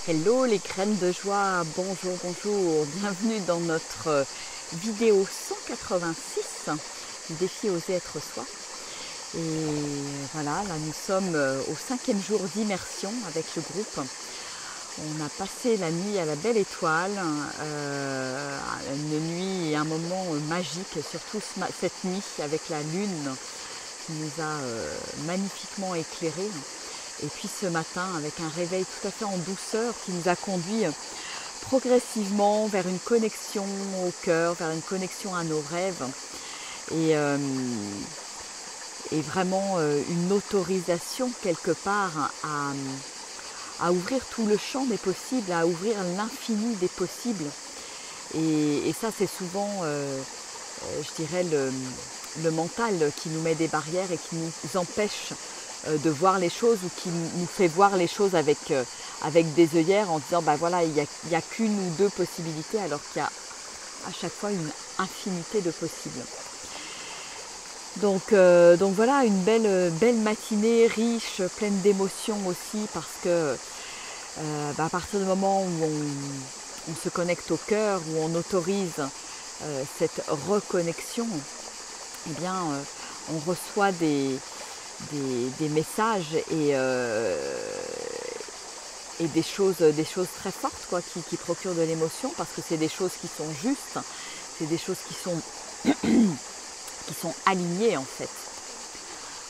Hello les graines de joie, bonjour, bonjour, bienvenue dans notre vidéo 186 du défi Oser être soi. Et voilà, là nous sommes au 5e jour d'immersion avec le groupe. On a passé la nuit à la Belle Étoile, une nuit et un moment magique, surtout cette nuit avec la lune qui nous a magnifiquement éclairés. Et puis ce matin, avec un réveil tout à fait en douceur qui nous a conduit progressivement vers une connexion au cœur, vers une connexion à nos rêves et vraiment une autorisation quelque part à ouvrir tout le champ des possibles, à ouvrir l'infini des possibles. Et ça, c'est souvent, je dirais, le mental qui nous met des barrières et qui nous empêche de voir les choses ou qui nous fait voir les choses avec des œillères en disant ben voilà, il n'y a qu'une ou deux possibilités alors qu'il y a à chaque fois une infinité de possibles. Donc voilà, une belle matinée riche, pleine d'émotions aussi parce que à partir du moment où on se connecte au cœur, où on autorise cette reconnexion, eh bien on reçoit des messages et des choses très fortes quoi, qui procurent de l'émotion parce que c'est des choses qui sont justes, c'est des choses qui sont alignées en fait.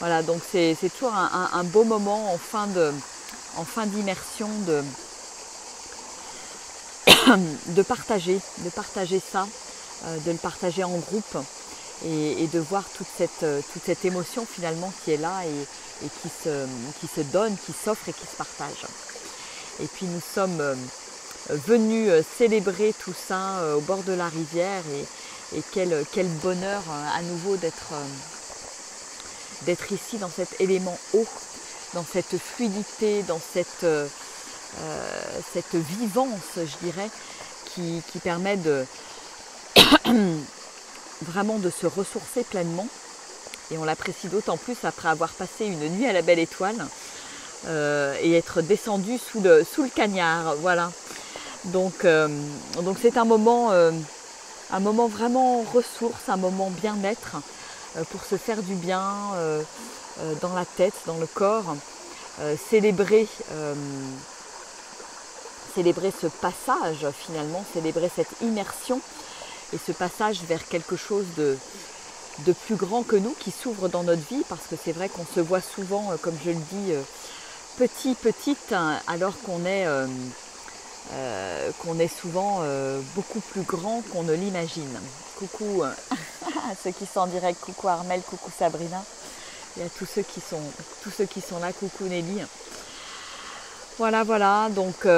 Voilà, donc c'est toujours un beau moment en fin d'immersion de partager ça, de le partager en groupe. Et de voir toute cette émotion finalement qui est là et qui se donne, qui s'offre et qui se partage. Et puis nous sommes venus célébrer tout ça au bord de la rivière et quel bonheur à nouveau d'être ici dans cet élément eau, dans cette fluidité, dans cette vivance, je dirais, qui permet vraiment de se ressourcer pleinement et on l'apprécie d'autant plus après avoir passé une nuit à la Belle Étoile et être descendu sous le cagnard, voilà. Donc c'est un moment vraiment ressource, un moment bien-être pour se faire du bien dans la tête, dans le corps, célébrer ce passage finalement, célébrer cette immersion et ce passage vers quelque chose de plus grand que nous qui s'ouvre dans notre vie parce que c'est vrai qu'on se voit souvent, comme je le dis, petite, alors qu'on est souvent beaucoup plus grand qu'on ne l'imagine. Coucou à ceux qui sont en direct, coucou Armel, coucou Sabrina, et à tous ceux qui sont là, coucou Nelly. Voilà, donc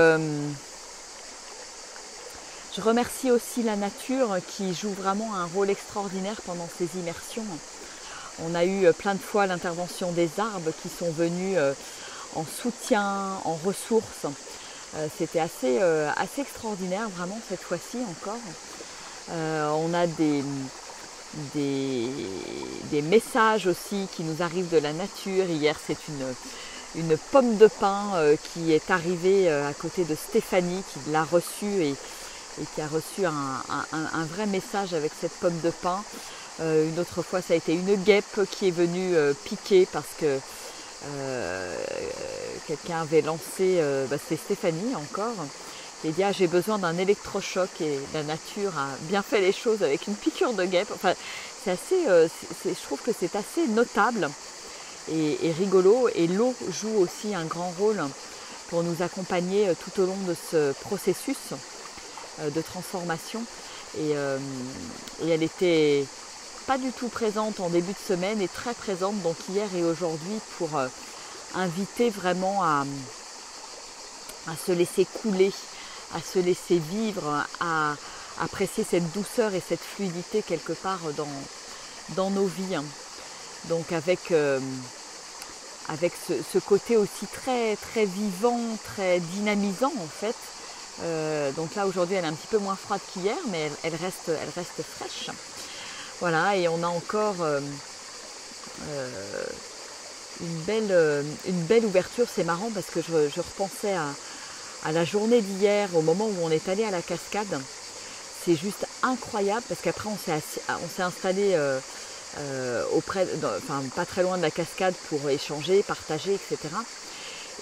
je remercie aussi la nature qui joue vraiment un rôle extraordinaire pendant ces immersions. On a eu plein de fois l'intervention des arbres qui sont venus en soutien, en ressources. C'était assez extraordinaire vraiment cette fois-ci encore. On a des messages aussi qui nous arrivent de la nature. Hier c'est une pomme de pin qui est arrivée à côté de Stéphanie qui l'a reçue et qui a reçu un vrai message avec cette pomme de pin. Une autre fois, ça a été une guêpe qui est venue piquer parce que quelqu'un avait lancé, c'est Stéphanie encore, qui a dit j'ai besoin d'un électrochoc et la nature a bien fait les choses avec une piqûre de guêpe. Enfin, c'est assez, je trouve que c'est assez notable et rigolo et l'eau joue aussi un grand rôle pour nous accompagner tout au long de ce processus de transformation et elle était pas du tout présente en début de semaine et très présente donc hier et aujourd'hui pour inviter vraiment à se laisser couler, à se laisser vivre, à apprécier cette douceur et cette fluidité quelque part dans nos vies. Donc avec ce côté aussi très très vivant, très dynamisant en fait. Donc là aujourd'hui elle est un petit peu moins froide qu'hier mais elle reste fraîche. Voilà, et on a encore une belle ouverture. C'est marrant parce que je repensais à la journée d'hier, au moment où on est allé à la cascade, c'est juste incroyable parce qu'après on s'est installé enfin, pas très loin de la cascade pour échanger, partager, etc.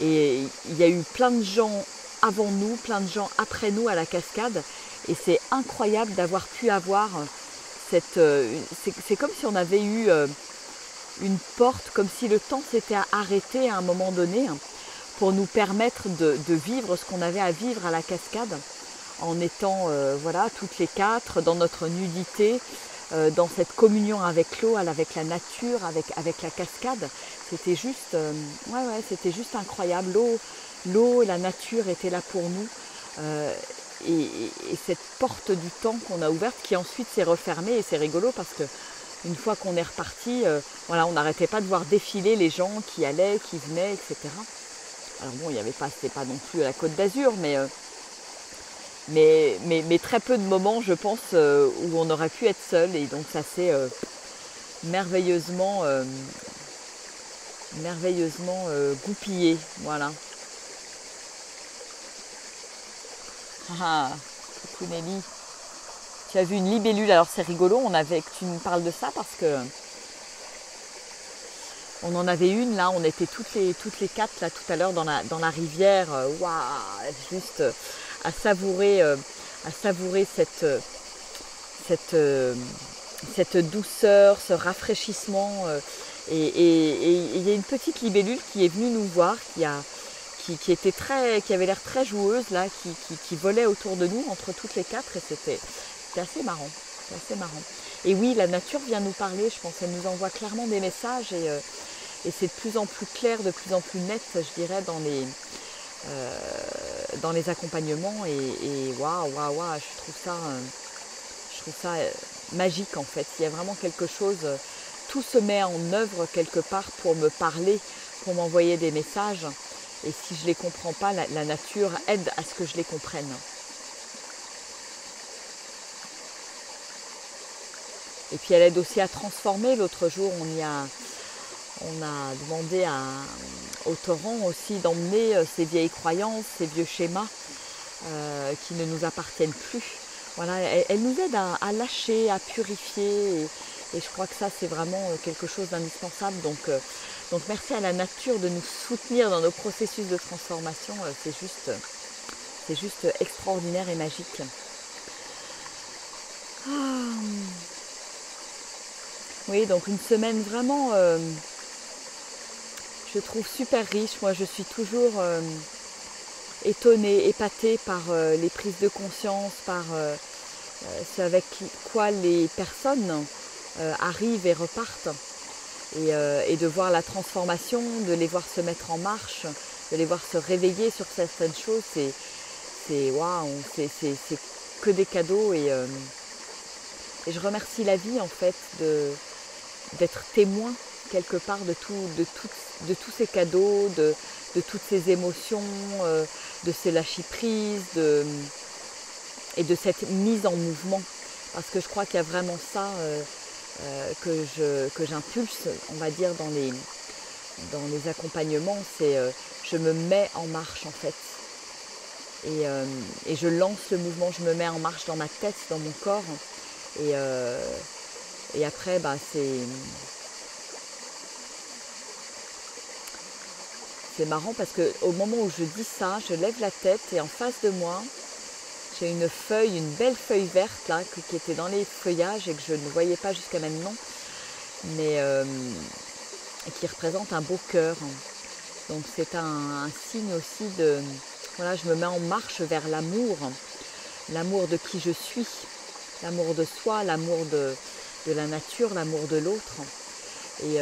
Et il y a eu plein de gens avant nous, plein de gens après nous à la cascade. Et c'est incroyable d'avoir pu avoir cette... c'est comme si on avait eu une porte, comme si le temps s'était arrêté à un moment donné pour nous permettre de vivre ce qu'on avait à vivre à la cascade en étant voilà, toutes les quatre dans notre nudité, dans cette communion avec l'eau, avec la nature, avec la cascade. C'était juste, c'était juste incroyable. L'eau, la nature étaient là pour nous. Et cette porte du temps qu'on a ouverte qui ensuite s'est refermée, et c'est rigolo parce que une fois qu'on est reparti, voilà, on n'arrêtait pas de voir défiler les gens qui allaient, qui venaient, etc. Alors bon, il n'y avait pas, c'était pas non plus à la Côte d'Azur, mais très peu de moments, je pense, où on aurait pu être seul. Et donc ça s'est merveilleusement goupillé, voilà. Ah, coucou Nelly. Tu as vu une libellule, alors c'est rigolo, que tu nous parles de ça parce que on en avait une là, on était toutes les quatre là tout à l'heure dans la rivière, waouh, juste à savourer cette douceur, ce rafraîchissement. Et il y a une petite libellule qui est venue nous voir, qui avait l'air très joueuse là, qui volait autour de nous entre toutes les quatre, et c'était assez marrant. C'est assez marrant. Et oui, la nature vient nous parler, je pense, elle nous envoie clairement des messages, et c'est de plus en plus clair, de plus en plus net, je dirais, dans les accompagnements. Et waouh, je trouve ça magique en fait. Il y a vraiment quelque chose, tout se met en œuvre quelque part pour me parler, pour m'envoyer des messages. Et si je ne les comprends pas, la nature aide à ce que je les comprenne. Et puis elle aide aussi à transformer. L'autre jour, on a demandé au torrent aussi d'emmener ces vieilles croyances, ces vieux schémas qui ne nous appartiennent plus. Voilà, elle nous aide à lâcher, à purifier. Et je crois que ça, c'est vraiment quelque chose d'indispensable. Donc merci à la nature de nous soutenir dans nos processus de transformation. C'est juste extraordinaire et magique. Ah. Oui, donc une semaine vraiment, je trouve super riche. Moi, je suis toujours étonnée, épatée par les prises de conscience, par ce avec quoi les personnes arrivent et repartent. Et de voir la transformation, de les voir se mettre en marche, de les voir se réveiller sur certaines choses, c'est waouh, c'est que des cadeaux. Et je remercie la vie en fait d'être témoin quelque part de tous ces cadeaux, de toutes ces émotions, de ces lâcher-prises, et de cette mise en mouvement. Parce que je crois qu'il y a vraiment ça que j'impulse, on va dire, dans les accompagnements, c'est je me mets en marche en fait. Et je lance le mouvement, je me mets en marche dans ma tête, dans mon corps. Et après, c'est marrant parce qu'au moment où je dis ça, je lève la tête et en face de moi, j'ai une belle feuille verte là, qui était dans les feuillages et que je ne voyais pas jusqu'à maintenant, mais qui représente un beau cœur. Donc c'est un signe aussi de... Voilà, je me mets en marche vers l'amour de qui je suis, l'amour de soi, l'amour de la nature, l'amour de l'autre. Et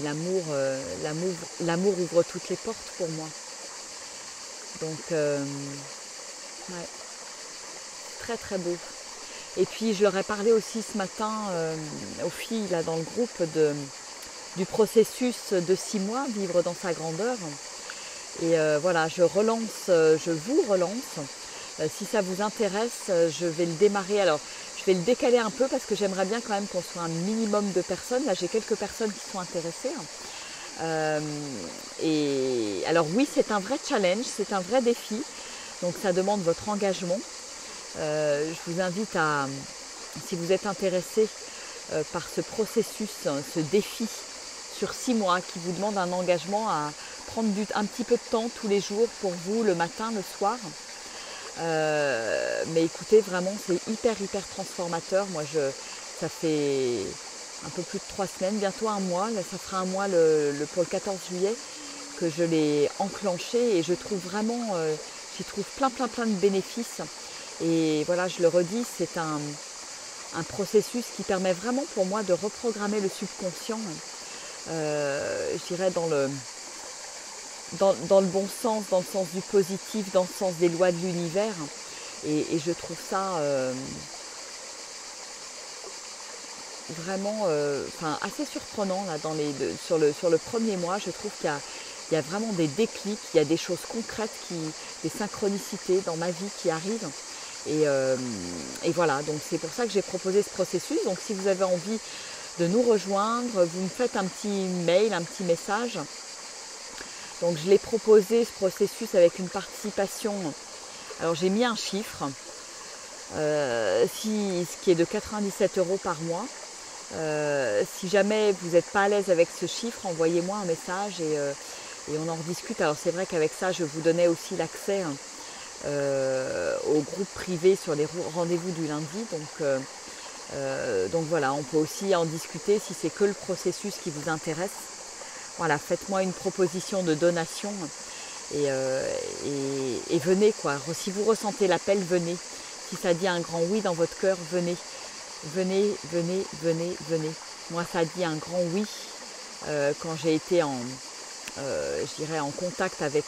l'amour ouvre toutes les portes pour moi. Donc, ouais, très très beau. Et puis je leur ai parlé aussi ce matin aux filles là dans le groupe du processus de 6 mois, vivre dans sa grandeur. Et voilà, je vous relance. Si ça vous intéresse, je vais le démarrer. Alors, je vais le décaler un peu parce que j'aimerais bien quand même qu'on soit un minimum de personnes. Là, j'ai quelques personnes qui sont intéressées. Et alors oui, c'est un vrai challenge, c'est un vrai défi, donc ça demande votre engagement. Je vous invite à, si vous êtes intéressé par ce processus, ce défi sur 6 mois qui vous demande un engagement à prendre un petit peu de temps tous les jours pour vous, le matin, le soir. Mais écoutez, vraiment, c'est hyper transformateur. Moi, ça fait un peu plus de 3 semaines, bientôt un mois. Là, ça fera un mois pour le 14 juillet que je l'ai enclenché et je trouve vraiment, j'y trouve plein de bénéfices. Et voilà, je le redis, c'est un processus qui permet vraiment pour moi de reprogrammer le subconscient, je dirais dans le bon sens, dans le sens du positif, dans le sens des lois de l'univers. Et je trouve ça vraiment assez surprenant là, sur le premier mois. Je trouve qu'il y a vraiment des déclics, il y a des choses concrètes, des synchronicités dans ma vie qui arrivent. Et voilà, donc c'est pour ça que j'ai proposé ce processus. Donc si vous avez envie de nous rejoindre, vous me faites un petit mail, un petit message. Donc je l'ai proposé ce processus avec une participation. Alors j'ai mis un chiffre, ce qui est de 97 € par mois. Si jamais vous n'êtes pas à l'aise avec ce chiffre, envoyez-moi un message et on en rediscute. Alors c'est vrai qu'avec ça, je vous donnais aussi l'accès au groupe privé sur les rendez-vous du lundi. Donc voilà, on peut aussi en discuter si c'est que le processus qui vous intéresse. Voilà, faites-moi une proposition de donation et venez quoi. Si vous ressentez l'appel, venez. Si ça dit un grand oui dans votre cœur, venez. Venez. Moi, ça dit un grand oui quand j'ai été je dirais en contact avec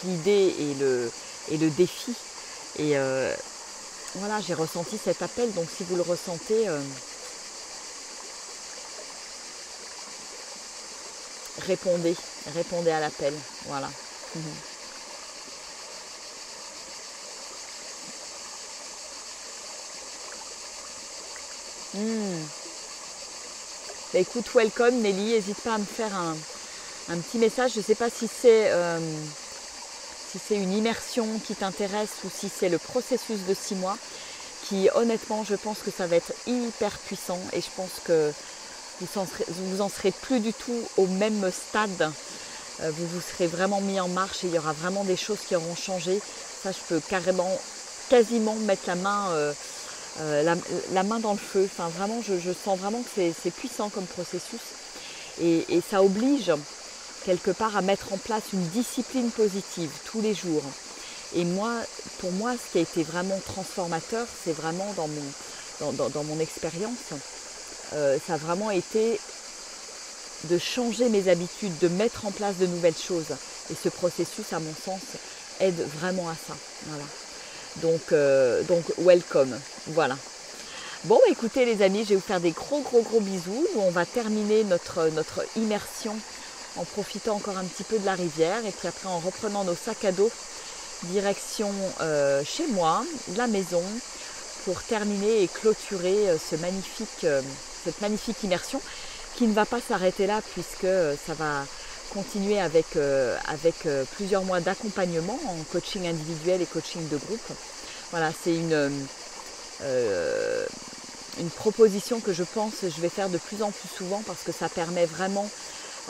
l'idée et le défi. Et voilà, j'ai ressenti cet appel. Donc si vous le ressentez, répondez à l'appel. Voilà. Bah, écoute, welcome Nelly, n'hésite pas à me faire un petit message. Je ne sais pas si c'est une immersion qui t'intéresse ou si c'est le processus de 6 mois qui, honnêtement, je pense que ça va être hyper puissant et je pense que vous en serez plus du tout au même stade. Vous vous serez vraiment mis en marche et il y aura vraiment des choses qui auront changé. Ça, je peux quasiment mettre la main dans le feu. Enfin, vraiment, je sens vraiment que c'est puissant comme processus et ça oblige quelque part à mettre en place une discipline positive tous les jours. Et pour moi, ce qui a été vraiment transformateur, c'est vraiment dans mon expérience, ça a vraiment été de changer mes habitudes, de mettre en place de nouvelles choses. Et ce processus, à mon sens, aide vraiment à ça. Voilà. Donc welcome. Voilà. Bon, écoutez les amis, je vais vous faire des gros bisous. On va terminer notre immersion en profitant encore un petit peu de la rivière. Et puis après, en reprenant nos sacs à dos, direction chez moi, la maison, pour terminer et clôturer cette magnifique immersion qui ne va pas s'arrêter là puisque ça va continuer avec plusieurs mois d'accompagnement en coaching individuel et coaching de groupe. Voilà, c'est une proposition que je pense je vais faire de plus en plus souvent parce que ça permet vraiment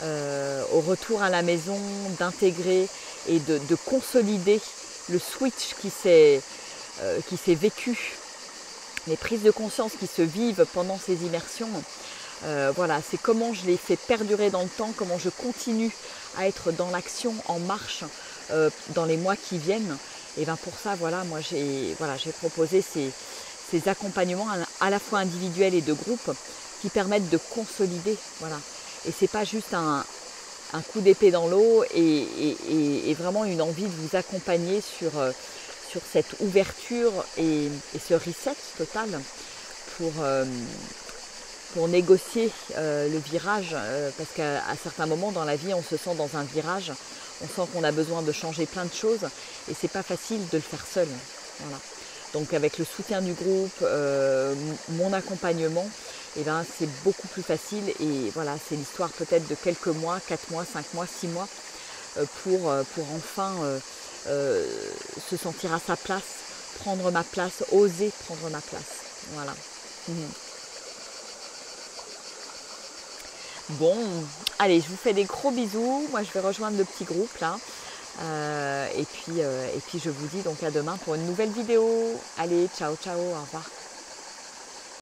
au retour à la maison d'intégrer et de consolider le switch qui s'est vécu, les prises de conscience qui se vivent pendant ces immersions. Voilà, c'est comment je les fais perdurer dans le temps, comment je continue à être dans l'action, en marche dans les mois qui viennent. Et bien pour ça, voilà, moi j'ai proposé ces accompagnements à la fois individuels et de groupe qui permettent de consolider. Voilà. Et c'est pas juste un coup d'épée dans l'eau et vraiment une envie de vous accompagner sur cette ouverture et ce reset total pour négocier le virage, parce qu'à certains moments dans la vie, on se sent dans un virage, on sent qu'on a besoin de changer plein de choses et c'est pas facile de le faire seul. Voilà. Donc avec le soutien du groupe, mon accompagnement, et ben, c'est beaucoup plus facile. Et voilà, c'est l'histoire peut-être de quelques mois, 4 mois, 5 mois, 6 mois, pour enfin se sentir à sa place, prendre ma place, oser prendre ma place. Voilà. Bon, allez, je vous fais des gros bisous. Moi, je vais rejoindre le petit groupe là. Et puis je vous dis donc à demain pour une nouvelle vidéo. Allez, ciao, ciao, au revoir.